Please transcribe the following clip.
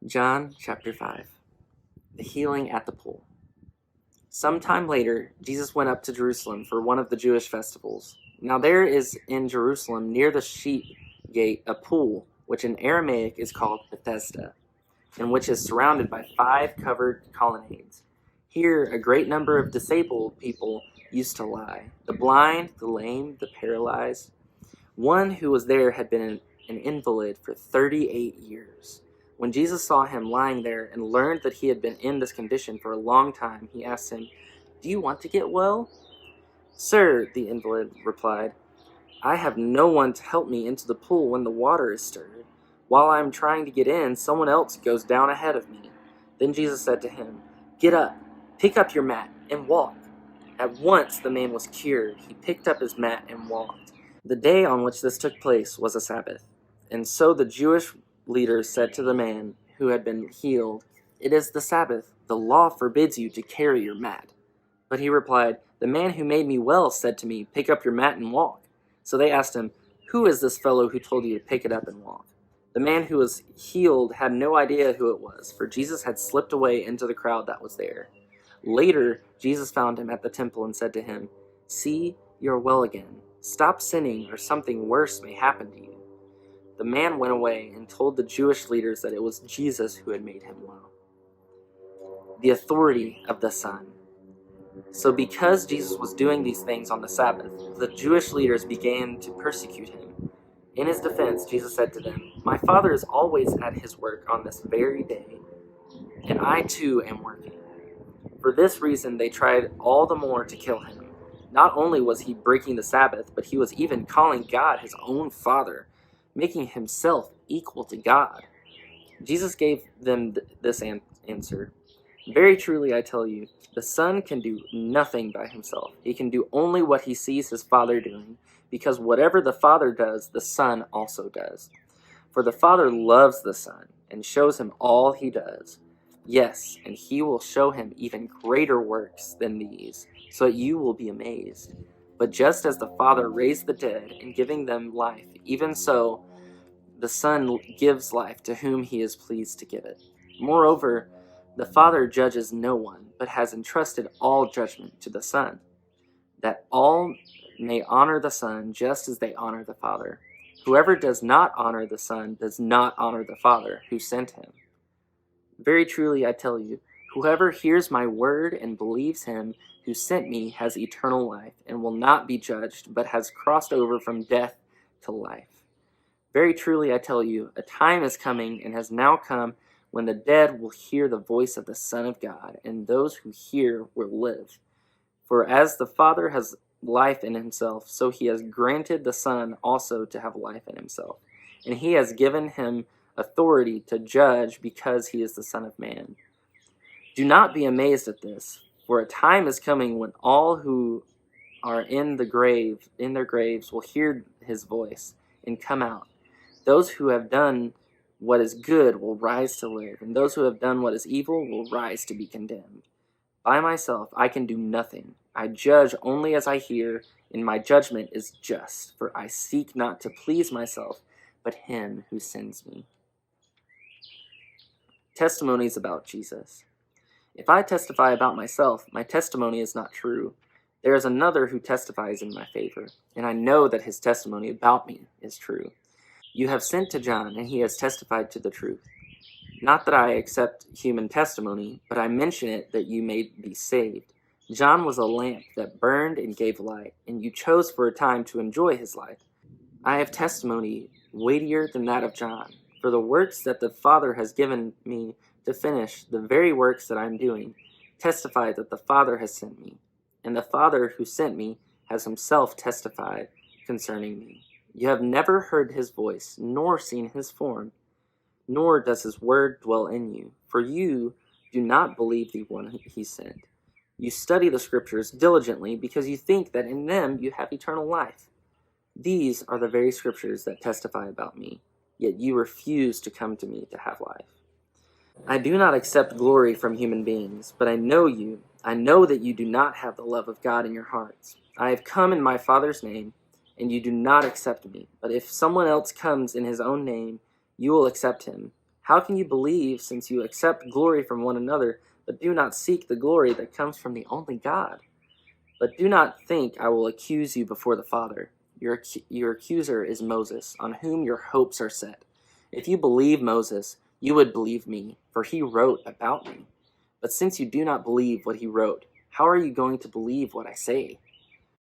John chapter 5. The healing at the pool. Sometime later, Jesus went up to Jerusalem for one of the Jewish festivals. Now there is in Jerusalem near the sheep gate a pool, which in Aramaic is called Bethesda, and which is surrounded by 5 covered colonnades. Here a great number of disabled people used to lie, the blind, the lame, the paralyzed. One who was there had been an invalid for 38 years. When Jesus saw him lying there and learned that he had been in this condition for a long time, he asked him, "Do you want to get well?" "Sir," the invalid replied, "I have no one to help me into the pool when the water is stirred. While I am trying to get in, someone else goes down ahead of me." Then Jesus said to him, "Get up, pick up your mat, and walk." At once the man was cured. He picked up his mat and walked. The day on which this took place was a Sabbath. And so the Jewish leaders said to the man who had been healed, "It is the Sabbath. The law forbids you to carry your mat." But he replied, "The man who made me well said to me, 'Pick up your mat and walk.'" So they asked him, "Who is this fellow who told you to pick it up and walk?" The man who was healed had no idea who it was, for Jesus had slipped away into the crowd that was there. Later, Jesus found him at the temple and said to him, "See, you are well again. Stop sinning, or something worse may happen to you." The man went away and told the Jewish leaders that it was Jesus who had made him well. The authority of the Son. So because Jesus was doing these things on the Sabbath, the Jewish leaders began to persecute him. In his defense, Jesus said to them, "My Father is always at his work on this very day, and I too am working." For this reason, they tried all the more to kill him. Not only was he breaking the Sabbath, but he was even calling God his own Father, making himself equal to God. Jesus gave them this answer, "Very truly I tell you, the Son can do nothing by himself. He can do only what he sees his Father doing, because whatever the Father does, the Son also does. For the Father loves the Son and shows him all he does. Yes, and he will show him even greater works than these, so that you will be amazed. But just as the Father raised the dead and giving them life, even so the Son gives life to whom he is pleased to give it. Moreover, the Father judges no one, but has entrusted all judgment to the Son, that all may honor the Son just as they honor the Father. Whoever does not honor the Son does not honor the Father who sent him. Very truly I tell you, whoever hears my word and believes him who sent me has eternal life, and will not be judged, but has crossed over from death to life. Very truly I tell you, a time is coming, and has now come, when the dead will hear the voice of the Son of God, and those who hear will live. For as the Father has life in himself, so he has granted the Son also to have life in himself. And he has given him authority to judge, because he is the Son of Man. Do not be amazed at this, for a time is coming when all who are in their graves will hear his voice and come out. Those who have done what is good will rise to live, and those who have done what is evil will rise to be condemned. By myself I can do nothing. I judge only as I hear, and my judgment is just, for I seek not to please myself, but him who sends me. Testimonies about Jesus. If I testify about myself, my testimony is not true. There is another who testifies in my favor, and I know that his testimony about me is true. You have sent to John, and he has testified to the truth. Not that I accept human testimony, but I mention it that you may be saved. John was a lamp that burned and gave light, and you chose for a time to enjoy his light. I have testimony weightier than that of John, for the works that the Father has given me to finish, the very works that I am doing, testify that the Father has sent me, and the Father who sent me has himself testified concerning me. You have never heard his voice, nor seen his form, nor does his word dwell in you, for you do not believe the one he sent. You study the Scriptures diligently, because you think that in them you have eternal life. These are the very Scriptures that testify about me, yet you refuse to come to me to have life. I do not accept glory from human beings, but I know you. I know that you do not have the love of God in your hearts. I have come in my Father's name, and you do not accept me. But if someone else comes in his own name, you will accept him. How can you believe since you accept glory from one another, but do not seek the glory that comes from the only God? But do not think I will accuse you before the Father. Your accuser is Moses, on whom your hopes are set. If you believe Moses, you would believe me, for he wrote about me. But since you do not believe what he wrote, how are you going to believe what I say?